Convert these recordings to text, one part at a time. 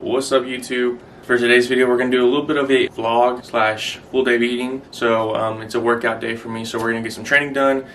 What's up, YouTube? For today's video, we're going to do a little bit of a vlog slash full day of eating. So it's a workout day for me, so we're going to get some training done,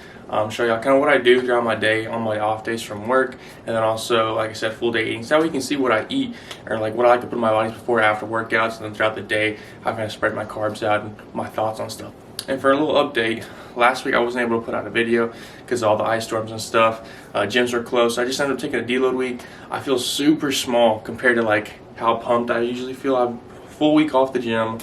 show y'all kind of what I do throughout my day on my off days from work, and then also, like I said, full day eating. So that way you can see what I eat, or like what I like to put in my body before and after workouts, and then throughout the day, how can I spread my carbs out and my thoughts on stuff. And for a little update, last week I wasn't able to put out a video because of all the ice storms and stuff. Gyms were closed, so I just ended up taking a deload week. I feel super small compared to like how pumped I usually feel. I'm a full week off the gym.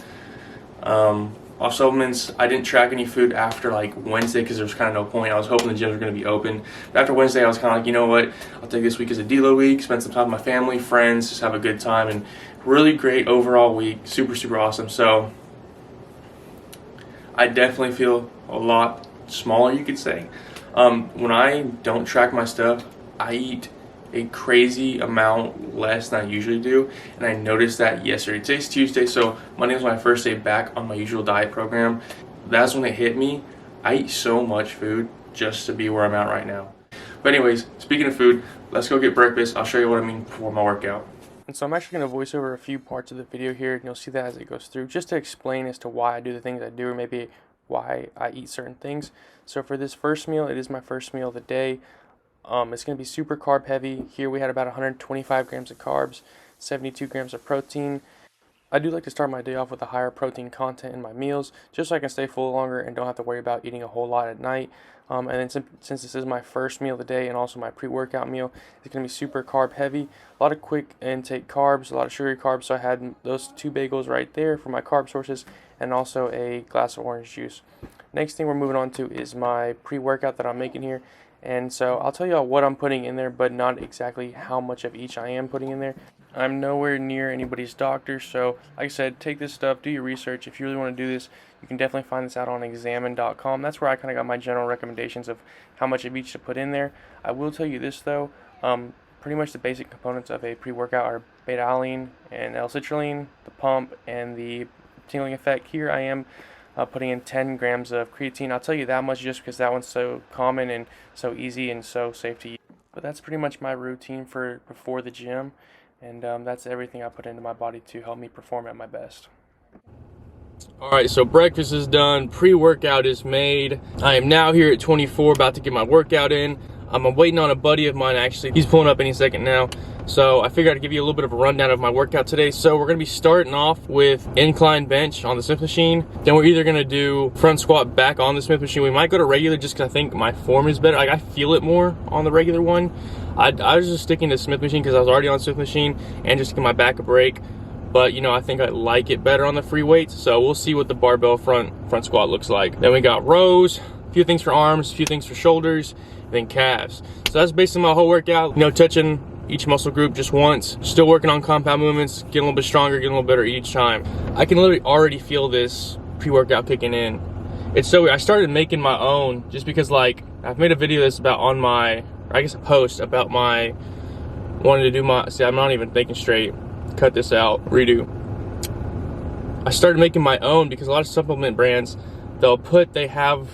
Off supplements, I didn't track any food after like Wednesday because there was kind of no point. I was hoping the gyms were going to be open. But after Wednesday, I was kind of like, you know what? I'll take this week as a deload week, spend some time with my family, friends, just have a good time, and really great overall week. Super, super awesome. So I definitely feel a lot smaller, you could say. When I don't track my stuff, I eat a crazy amount less than I usually do, and I noticed that yesterday. Today's Tuesday, so Monday was my first day back on my usual diet program. That's when it hit me. I eat so much food just to be where I'm at right now. But anyways, speaking of food, let's go get breakfast. I'll show you what I mean before my workout. And so I'm actually going to voice over a few parts of the video here, and you'll see that as it goes through, just to explain as to why I do the things I do, or maybe why I eat certain things. So for this first meal, it is my first meal of the day. It's going to be super carb heavy. Here we had about 125 grams of carbs, 72 grams of protein. I do like to start my day off with a higher protein content in my meals, just so I can stay full longer and don't have to worry about eating a whole lot at night. And then since this is my first meal of the day and also my pre-workout meal, it's going to be super carb heavy. A lot of quick intake carbs, a lot of sugary carbs. So I had those two bagels right there for my carb sources, and also a glass of orange juice. Next thing we're moving on to is my pre-workout that I'm making here. And so I'll tell you all what I'm putting in there, but not exactly how much of each I am putting in there. I'm nowhere near anybody's doctor, so like I said, take this stuff, do your research. If you really want to do this, you can definitely find this out on examine.com. That's where I kind of got my general recommendations of how much of each to put in there. I will tell you this though, pretty much the basic components of a pre-workout are beta-alanine and L-citrulline, the pump, and the tingling effect. Here I am putting in 10 grams of creatine. I'll tell you that much just because that one's so common and so easy and so safe to use. But that's pretty much my routine for before the gym, and that's everything I put into my body to help me perform at my best. Alright, so breakfast is done, pre-workout is made. I am now here at 24, about to get my workout in. I'm waiting on a buddy of mine, actually. He's pulling up any second now. So I figured I'd give you a little bit of a rundown of my workout today. So we're going to be starting off with Incline Bench on the Smith machine. Then we're either going to do front squat back on the Smith machine. We might go to regular just because I think my form is better. Like, I feel it more on the regular one. I was just sticking to Smith machine because I was already on Smith machine and just to give my back a break. But, you know, I think I like it better on the free weights. So we'll see what the barbell front squat looks like. Then we got rows, a few things for arms, a few things for shoulders, then calves. So that's basically my whole workout. You know, touching each muscle group just once. Still working on compound movements, getting a little bit stronger, getting a little better each time. I can literally already feel this pre-workout kicking in. It's so weird. I started making my own just because, like, I've made a video that's about on my, or I guess a post about my wanting to do my, see, I'm not even thinking straight. Cut this out, redo. I started making my own because a lot of supplement brands, they have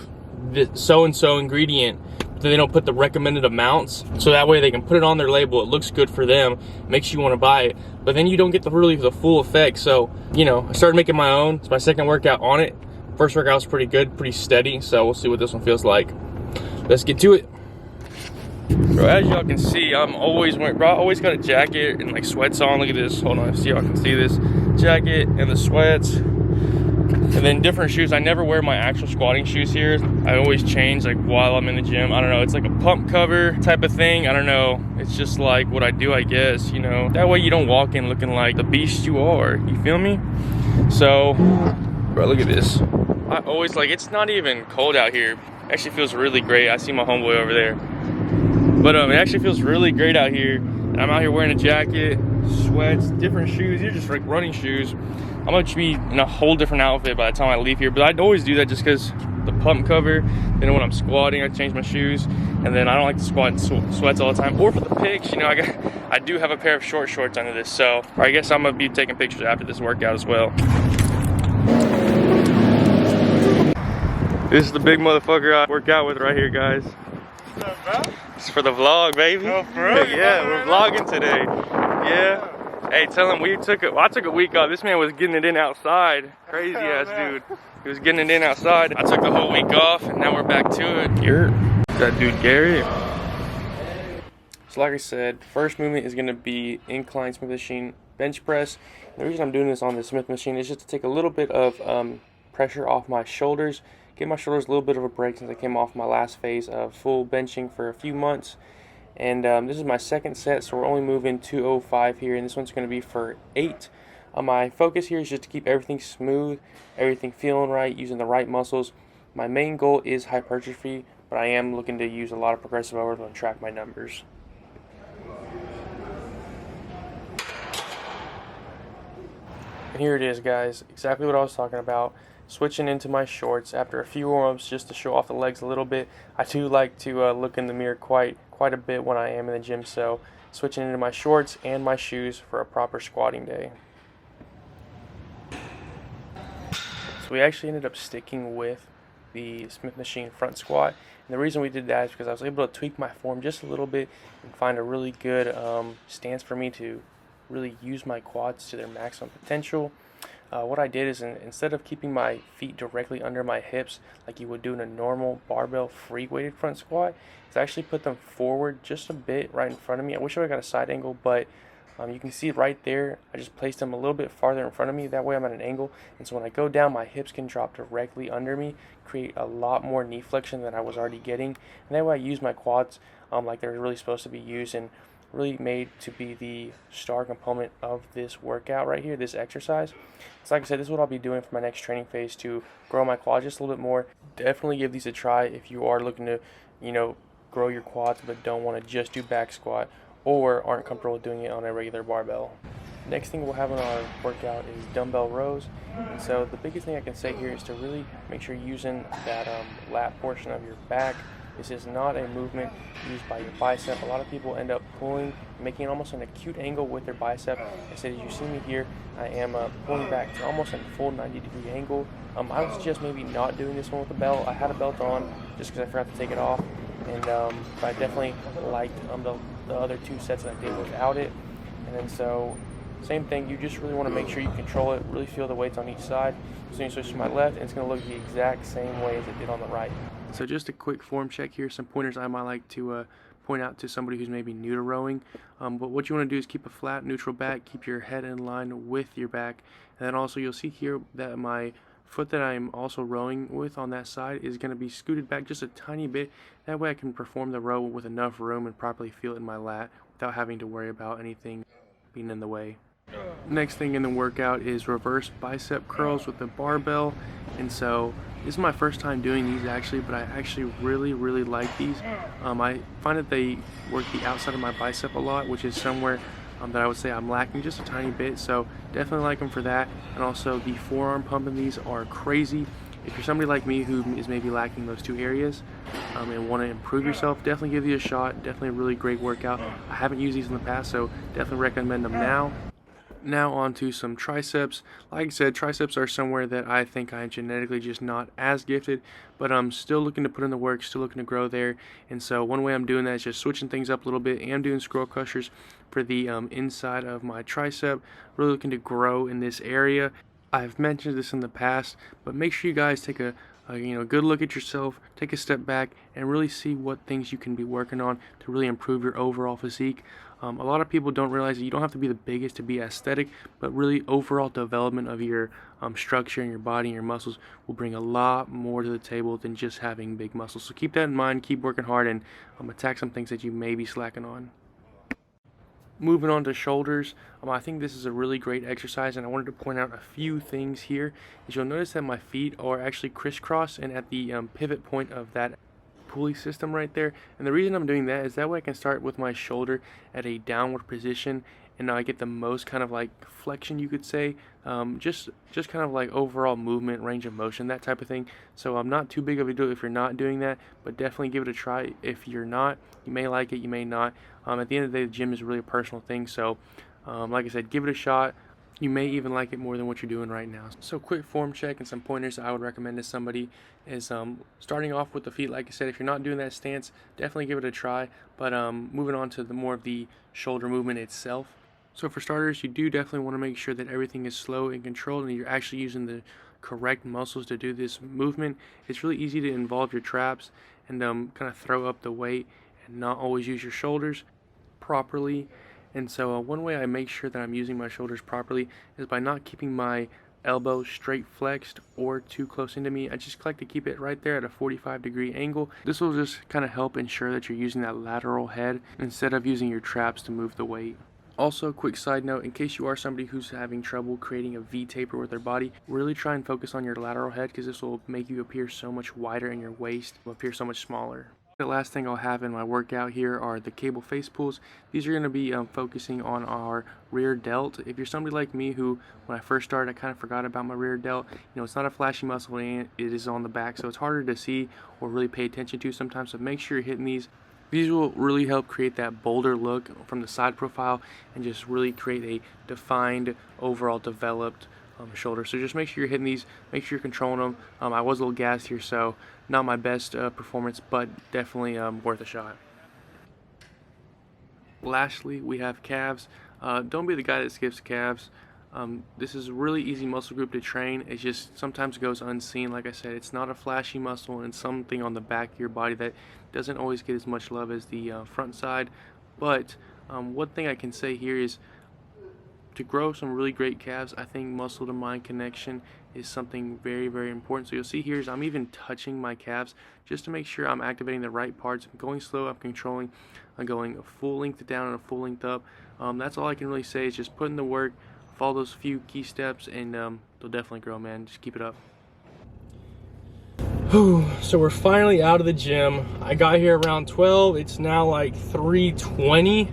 this so-and-so ingredient, but they don't put the recommended amounts, so that way they can put it on their label. It looks good for them, makes you want to buy it, but then you don't get the full effect. So, you know, I started making my own. It's my second workout on it. First workout was pretty good, pretty steady, so we'll see what this one feels like. Let's get to it. Bro, as y'all can see, I'm always wearing, bro, I always got a jacket and like sweats on. Look at this, hold on, see y'all can see this. Jacket and the sweats. And then different shoes. I never wear my actual squatting shoes here. I always change like while I'm in the gym. I don't know, it's like a pump cover type of thing. I don't know, it's just like what I do, I guess, you know. That way you don't walk in looking like the beast you are, you feel me? So, bro, look at this. I always, like, it's not even cold out here. It actually feels really great. I see my homeboy over there. But it actually feels really great out here. And I'm out here wearing a jacket, sweats, different shoes. These are just like running shoes. I'm gonna be in a whole different outfit by the time I leave here. But I'd always do that just because the pump cover. Then when I'm squatting, I change my shoes. And then I don't like to squat in sweats all the time. Or for the pics, you know, I do have a pair of short shorts under this. So I guess I'm gonna be taking pictures after this workout as well. This is the big motherfucker I work out with right here, guys. What's up, bro? It's for the vlog, baby. Oh, for real? Yeah, we're vlogging today. Yeah. Hey, tell him I took a week off. This man was getting it in outside. Crazy ass dude. He was getting it in outside. I took the whole week off and now we're back to it. That dude Gary. So like I said, first movement is gonna be incline Smith machine bench press. And the reason I'm doing this on the Smith machine is just to take a little bit of pressure off my shoulders, give my shoulders a little bit of a break since I came off my last phase of full benching for a few months. And this is my second set, so we're only moving 205 here, and this one's going to be for 8. My focus here is just to keep everything smooth, everything feeling right, using the right muscles. My main goal is hypertrophy, but I am looking to use a lot of progressive overload and track my numbers. And here it is, guys, exactly what I was talking about. Switching into my shorts after a few warm-ups just to show off the legs a little bit. I do like to look in the mirror quite a bit when I am in the gym, so switching into my shorts and my shoes for a proper squatting day. So we actually ended up sticking with the Smith machine front squat, and the reason we did that is because I was able to tweak my form just a little bit and find a really good stance for me to really use my quads to their maximum potential. What I did is instead of keeping my feet directly under my hips like you would do in a normal barbell free weighted front squat, is I actually put them forward just a bit right in front of me. I wish I would have got a side angle, but you can see right there, I just placed them a little bit farther in front of me. That way I'm at an angle, and so when I go down, my hips can drop directly under me, create a lot more knee flexion than I was already getting. And that way I use my quads like they're really supposed to be used, and really made to be the star component of this workout right here, this exercise. So like I said, this is what I'll be doing for my next training phase to grow my quads just a little bit more. Definitely give these a try if you are looking to, grow your quads but don't want to just do back squat or aren't comfortable doing it on a regular barbell. Next thing we'll have on our workout is dumbbell rows. And so the biggest thing I can say here is to really make sure you're using that lat portion of your back. This is not a movement used by your bicep. A lot of people end up pulling, making almost an acute angle with their bicep. Instead, as you see me here, I am pulling back to almost a full 90-degree angle. I was just maybe not doing this one with a belt. I had a belt on just because I forgot to take it off. And but I definitely liked the other two sets that I did without it. And then so, same thing, you just really want to make sure you control it, really feel the weights on each side. So you switch to my left, and it's going to look the exact same way as it did on the right. So just a quick form check here, some pointers I might like to point out to somebody who's maybe new to rowing. But what you want to do is keep a flat, neutral back, keep your head in line with your back. And then also you'll see here that my foot that I'm also rowing with on that side is going to be scooted back just a tiny bit. That way I can perform the row with enough room and properly feel it in my lat without having to worry about anything being in the way. Next thing in the workout is reverse bicep curls with the barbell. And so this is my first time doing these actually, but I actually really like these. I find that they work the outside of my bicep a lot, which is somewhere that I would say I'm lacking just a tiny bit, so definitely like them for that. And also the forearm pump in these are crazy. If you're somebody like me who is maybe lacking those two areas and want to improve yourself, definitely give these a shot. Definitely a really great workout. I haven't used these in the past, so definitely recommend them now. Now on to some triceps. Like I said, triceps are somewhere that I think I'm genetically just not as gifted, but I'm still looking to put in the work, still looking to grow there. And so one way I'm doing that is just switching things up a little bit. I'm doing scroll crushers for the inside of my tricep, really looking to grow in this area. I've mentioned this in the past, but make sure you guys take a good look at yourself, take a step back, and really see what things you can be working on to really improve your overall physique. A lot of people don't realize that you don't have to be the biggest to be aesthetic, but really overall development of your structure and your body and your muscles will bring a lot more to the table than just having big muscles. So keep that in mind, keep working hard, and attack some things that you may be slacking on. Moving on to shoulders, I think this is a really great exercise, and I wanted to point out a few things here. As you'll notice that my feet are actually crisscross and at the pivot point of that pulley system right there. And the reason I'm doing that is that way I can start with my shoulder at a downward position, and I get the most kind of like flexion, you could say, just kind of like overall movement, range of motion, that type of thing. So I'm not too big of a deal if you're not doing that, but definitely give it a try. If you're not, you may like it, you may not. At the end of the day, the gym is really a personal thing, so like I said, give it a shot. You may even like it more than what you're doing right now. So quick form check and some pointers I would recommend to somebody is starting off with the feet. Like I said, if you're not doing that stance, definitely give it a try. But moving on to the more of the shoulder movement itself. So for starters, you do definitely want to make sure that everything is slow and controlled and you're actually using the correct muscles to do this movement. It's really easy to involve your traps and kind of throw up the weight and not always use your shoulders properly. And so one way I make sure that I'm using my shoulders properly is by not keeping my elbow straight flexed or too close into me. I just like to keep it right there at a 45-degree angle. This will just kind of help ensure that you're using that lateral head instead of using your traps to move the weight. Also, quick side note, in case you are somebody who's having trouble creating a V taper with their body, really try and focus on your lateral head because this will make you appear so much wider and your waist will appear so much smaller. The last thing I'll have in my workout here are the cable face pulls. These are going to be focusing on our rear delt. If you're somebody like me who, when I first started, I kind of forgot about my rear delt. You know, it's not a flashy muscle and it is on the back, so it's harder to see or really pay attention to sometimes, so make sure you're hitting these. These will really help create that bolder look from the side profile and just really create a defined, overall developed shoulder. So just make sure you're hitting these, make sure you're controlling them. I was a little gassed here, so not my best performance, but definitely worth a shot. Lastly, we have calves. Don't be the guy that skips calves. This is a really easy muscle group to train. It just sometimes goes unseen. Like I said, it's not a flashy muscle and something on the back of your body that doesn't always get as much love as the front side. But one thing I can say here is to grow some really great calves, I think muscle to mind connection is something very, very important. So you'll see here is I'm even touching my calves just to make sure I'm activating the right parts. I'm going slow, I'm controlling, I'm going a full length down and a full length up. That's all I can really say is just put in the work, follow those few key steps, and they'll definitely grow, man. Just keep it up. So we're finally out of the gym. I got here around 12. It's now like 3:20.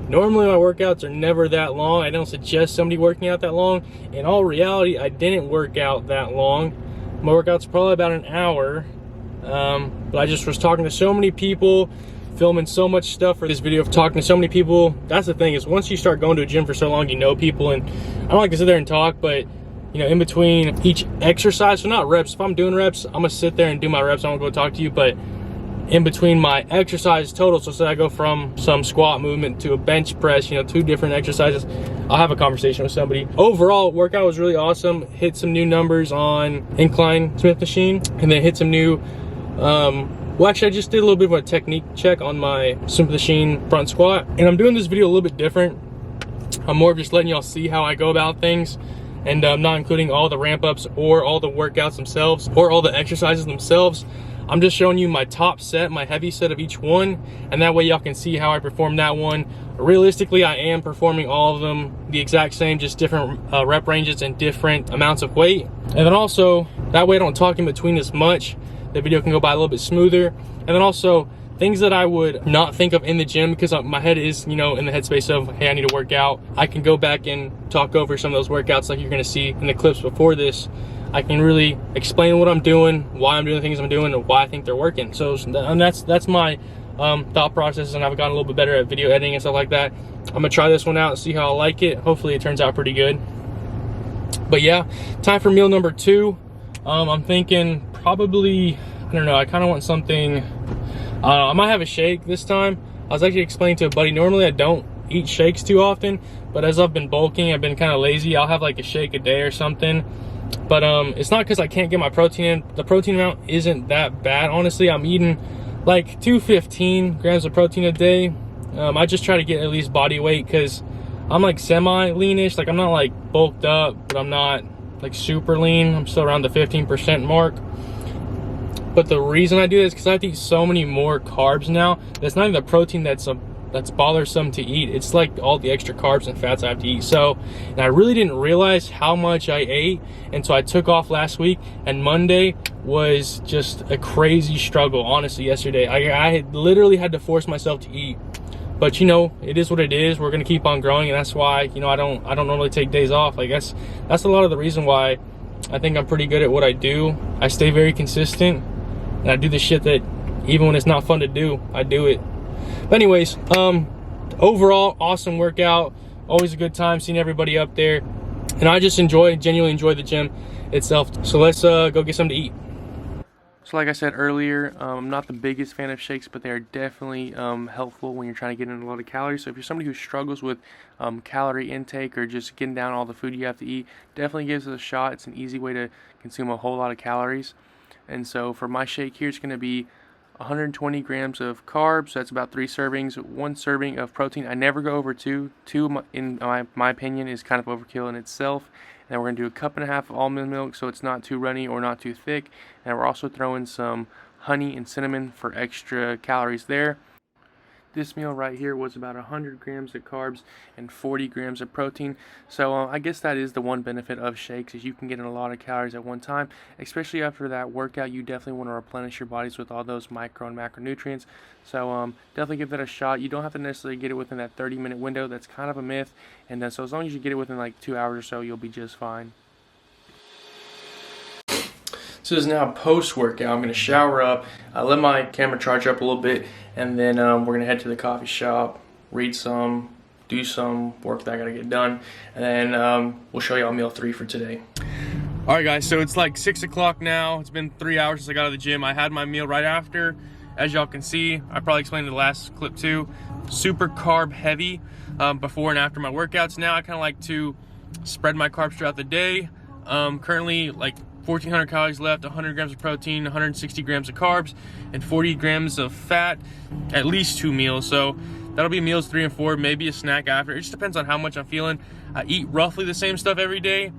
Normally my workouts are never that long. I don't suggest somebody working out that long. In all reality, I didn't work out that long. My workout's probably about an hour. But I just was talking to so many people, filming so much stuff for this video, of talking to so many people. That's the thing, is once you start going to a gym for so long, you know people, and I don't like to sit there and talk, but you know, in between each exercise, so not reps, if I'm doing reps, I'm gonna sit there and do my reps, I won't go talk to you, but in between my exercise total, so say I go from some squat movement to a bench press, you know, 2 different exercises, I'll have a conversation with somebody. Overall, workout was really awesome. Hit some new numbers on Incline Smith machine, and then hit some new, well, actually, I just did a little bit of a technique check on my Smith machine front squat, and I'm doing this video a little bit different. I'm more of just letting y'all see how I go about things, and I'm not including all the ramp ups or all the workouts themselves or all the exercises themselves. I'm just showing you my top set, my heavy set of each one, and that way y'all can see how I perform that one. Realistically, I am performing all of them the exact same, just different rep ranges and different amounts of weight. And then also, that way I don't talk in between as much. The video can go by a little bit smoother. And then also, things that I would not think of in the gym, because my head is, you know, in the headspace of, hey, I need to work out. I can go back and talk over some of those workouts like you're gonna see in the clips before this. I can really explain what I'm doing, why I'm doing the things I'm doing, and why I think they're working. So, and that's my thought process, and I've gotten a little bit better at video editing and stuff like that. I'm gonna try this one out and see how I like it. Hopefully it turns out pretty good. But yeah, time for meal number 2. I'm thinking probably, I don't know, I kind of want something, I might have a shake this time. I was actually explaining to a buddy, normally I don't eat shakes too often, but as I've been bulking, I've been kind of lazy. I'll have like a shake a day or something. But it's not because I can't get my protein in. The protein amount isn't that bad, honestly. I'm eating like 215 grams of protein a day. I just try to get at least body weight because I'm like semi-leanish. Like I'm not like bulked up, but I'm not like super lean. I'm still around the 15% mark. But the reason I do this is because I have to eat so many more carbs now. That's not even the protein that's bothersome to eat. It's like all the extra carbs and fats I have to eat. So, and I really didn't realize how much I ate, and so I took off last week, and Monday was just a crazy struggle, honestly. Yesterday I had literally had to force myself to eat, but you know, it is what it is. We're gonna keep on growing, and that's why, you know, I don't normally take days off. Like that's a lot of the reason why I think I'm pretty good at what I do. I stay very consistent, and I do the shit that even when it's not fun to do, I do it. But anyways, overall, awesome workout. Always a good time seeing everybody up there. And I just genuinely enjoy the gym itself. So let's go get something to eat. So like I said earlier, I'm not the biggest fan of shakes, but they are definitely helpful when you're trying to get in a lot of calories. So if you're somebody who struggles with calorie intake or just getting down all the food you have to eat, definitely gives it a shot. It's an easy way to consume a whole lot of calories. And so for my shake here, it's going to be 120 grams of carbs. So that's about 3 servings. 1 serving of protein. I never go over 2. 2, in my opinion, is kind of overkill in itself. And then we're going to do a 1.5 cups of almond milk so it's not too runny or not too thick. And we're also throwing some honey and cinnamon for extra calories there. This meal right here was about 100 grams of carbs and 40 grams of protein. So I guess that is the one benefit of shakes, is you can get in a lot of calories at one time. Especially after that workout, you definitely want to replenish your bodies with all those micro and macronutrients. So definitely give that a shot. You don't have to necessarily get it within that 30-minute window. That's kind of a myth. And so as long as you get it within like 2 hours or so, you'll be just fine. So this is now post-workout. I'm going to shower up, let my camera charge up a little bit, and then we're going to head to the coffee shop, read some, do some work that I got to get done, and then we'll show y'all meal 3 for today. Alright guys, so it's like 6 o'clock now. It's been 3 hours since I got out of the gym. I had my meal right after. As y'all can see, I probably explained in the last clip too, super carb heavy before and after my workouts. Now I kind of like to spread my carbs throughout the day. Currently like 1,400 calories left, 100 grams of protein, 160 grams of carbs, and 40 grams of fat, at least 2 meals. So that'll be meals 3 and 4, maybe a snack after. It just depends on how much I'm feeling. I eat roughly the same stuff every day,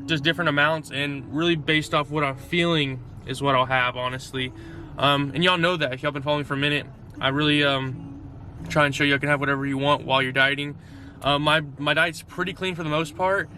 just different amounts, and really based off what I'm feeling is what I'll have, honestly. And y'all know that if y'all been following me for a minute. I really try and show you I can have whatever you want while you're dieting. My diet's pretty clean for the most part.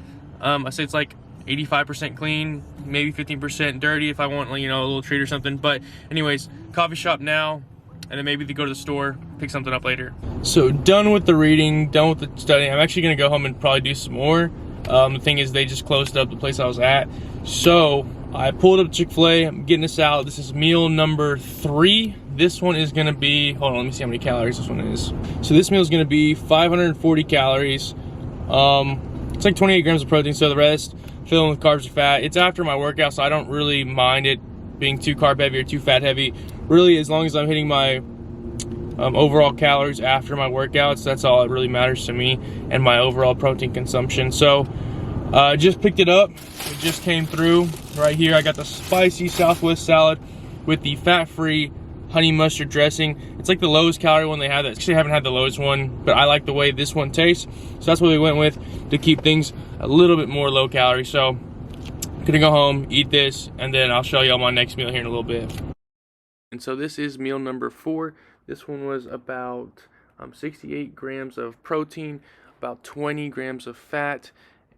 I say it's like 85% clean, maybe 15% dirty if I want, you know, a little treat or something. But anyways, coffee shop now, and then maybe to go to the store, pick something up later. So done with the reading, done with the studying. I'm actually gonna go home and probably do some more. The thing is, they just closed up the place I was at. So I pulled up Chick-fil-A, I'm getting this out. This is meal number 3. This one is gonna be, hold on, let me see how many calories this one is. So this meal is gonna be 540 calories. It's like 28 grams of protein, so the rest filling with carbs or fat. It's after my workout, so I don't really mind it being too carb heavy or too fat heavy. Really, as long as I'm hitting my overall calories after my workouts, that's all that really matters to me, and my overall protein consumption. So just picked it up. It just came through right here. I got the spicy Southwest salad with the fat-free honey mustard dressing. It's like the lowest calorie one they have. Actually, I haven't had the lowest one, but I like the way this one tastes. So that's what we went with to keep things a little bit more low calorie. So gonna go home, eat this, and then I'll show y'all my next meal here in a little bit. And so this is meal number 4. This one was about 68 grams of protein, about 20 grams of fat,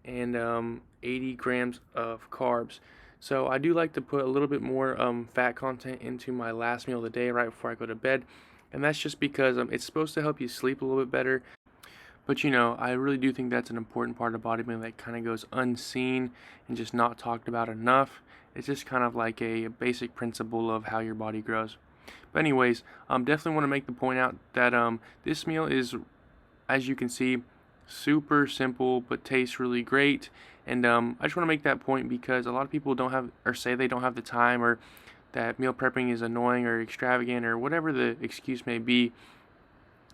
and 80 grams of carbs. So I do like to put a little bit more fat content into my last meal of the day right before I go to bed. And that's just because it's supposed to help you sleep a little bit better. But you know, I really do think that's an important part of bodybuilding that kind of goes unseen and just not talked about enough. It's just kind of like a basic principle of how your body grows. But anyways, definitely want to make the point out that this meal is, as you can see, super simple but tastes really great. And I just want to make that point because a lot of people don't have, or say they don't have the time, or that meal prepping is annoying or extravagant or whatever the excuse may be.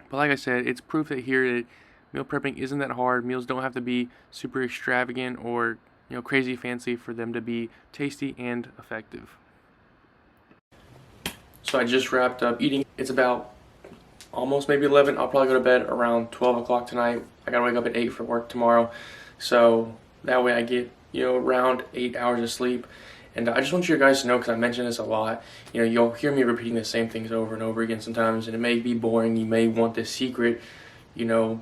But like I said, it's proof that here that meal prepping isn't that hard. Meals don't have to be super extravagant or, you know, crazy fancy for them to be tasty and effective. So I just wrapped up eating. It's about almost maybe 11. I'll probably go to bed around 12 o'clock tonight. I gotta wake up at 8 for work tomorrow. So that way I get, you know, around 8 hours of sleep. And I just want you guys to know, because I mention this a lot, you know, you'll hear me repeating the same things over and over again sometimes, and it may be boring. You may want this secret, you know,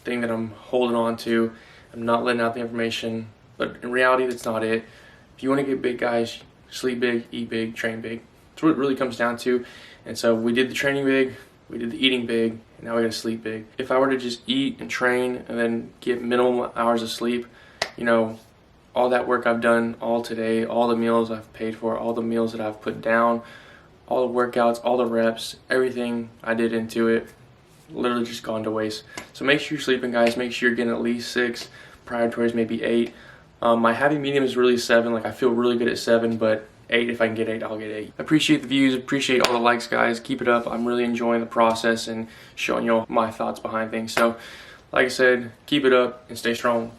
thing that I'm holding on to. I'm not letting out the information, but in reality, that's not it. If you want to get big, guys, sleep big, eat big, train big. That's what it really comes down to. And so we did the training big, we did the eating big, and now we gotta sleep big. If I were to just eat and train and then get minimal hours of sleep, you know, all that work I've done all today, all the meals I've paid for, all the meals that I've put down, all the workouts, all the reps, everything I did into it, literally just gone to waste. So make sure you're sleeping, guys. Make sure you're getting at least 6, prior towards maybe 8. My happy medium is really 7. Like, I feel really good at 7, but 8. If I can get 8, I'll get 8. Appreciate the views, appreciate all the likes, guys. Keep it up. I'm really enjoying the process and showing y'all my thoughts behind things. So like I said, keep it up and stay strong.